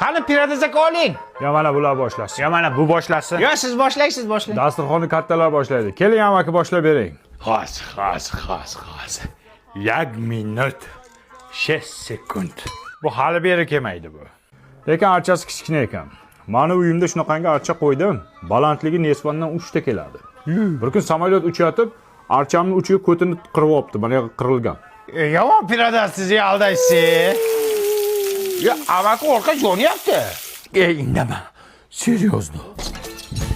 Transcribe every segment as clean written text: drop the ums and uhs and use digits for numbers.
Qani piyoda aka oling. Ya mana bular boshlasin. Ya mana bu boshlasin. Yo, siz boshlaysiz, boshlang. Dasturxonni kattalar boshlaydi. Keling amaki boshlab bering. Xos. 1 minut 6 sekund. Bu hali beri kelmaydi bu. Lekin archasi kichkina ekan. Mani uyimda shunaqangi archa qo'ydim. Balandligi nesbondan 3 ta keladi. Bir kun samolyot uchayotib, archamning uchiga ko'tini qirib olibdi. Mana qirilgan. Yomon piyoda sizni aldaysiz. Ya, amaki orqa yonyapti. Indama. Серьезно.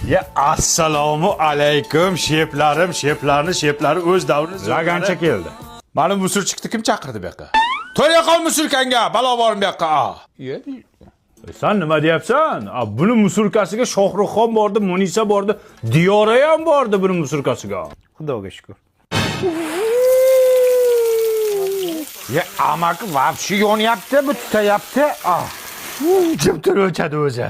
Ya assalomu alaykum sheplarni o'z davrini Lagancha keldi. Mani musurchiqni kim chaqirdi bu yoqqa? To'ya qol musurkanga, balo borim bu yoqqa. Sen nima deyapsan? Buni musurkasiga Shohruxxon bordi, Munisa bordi, Diyora ham bordi buni musurkasiga. Xudoga shukr. Ya, amaki vapshi yonyapti, bu tutayapti. Jim o'chadi o'zi.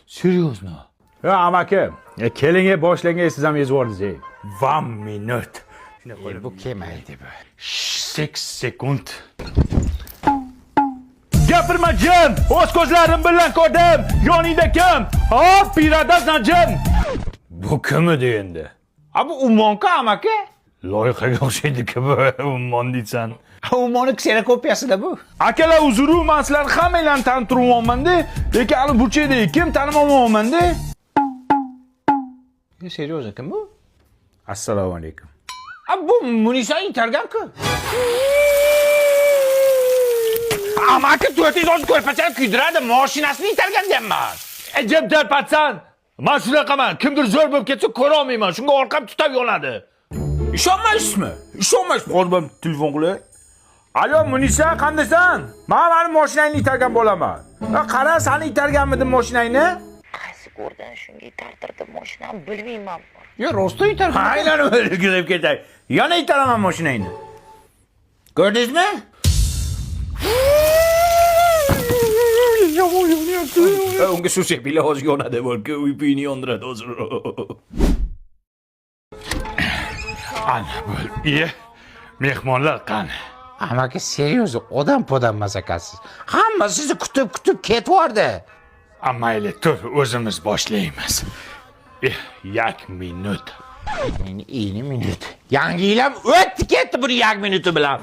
Серьезно. Ya amaki, keling boshlang, siz ham yezvordingiz. 1 minut. Bu kelmaydi bu. 6 sekund. Gapirma jim, o'z ko'zlarim bilan ko'rdim. Yoningda kim? Hop, piyoda Najim. Bu kim edi endi? Bu Ummonku amaki? Loyihaga o'xshaydi-ku bu, ummon deysan. Ummoni ksenokopiyasida bu. Akalar uzru, men sizlarni hammanglarni tanib turibman-da, lekin hali burchakda kim tanimayapman-da. Seryoz kim bu? Assalomu alaykum. Bu Munisa intergan-ku. Amaki 400 ko'rpachani kuydiradi, mashinasini itargan deyapman. Jim tarpatsan. Men shunaqaman, kimdir zo'r bo'lib ketsa ko'ra olmayman, shunga orqam tutab yonadi. İşonmaysizmi? İşonmaysiz. Qo'lbam telefon qilay. Alo Munisa, qandasan? Men mani mashinangni itargan bo'laman. Qara, seni itarganmidim mashinangni? Qaysi ko'rdan shunga tartirdim mashinani bilmayman. Yo, rosto itargan. Aynan o'zi gulib ketay. Yana itaraman mashinangni. Ko'rdingizmi? Unga shu shekilli hozir yonadi, balki uyni yondiradi hozir. Ana bo'l. Mehmonlar qani? Amaki seryoz odam podam akasiz. Hamma sizni kutib ketvordi. Mayli, tur o'zimiz boshlaymiz. 1 minut. Meni 2 minut. Yangi yil ham o'tdi ketdi buni 1 minuti bilan.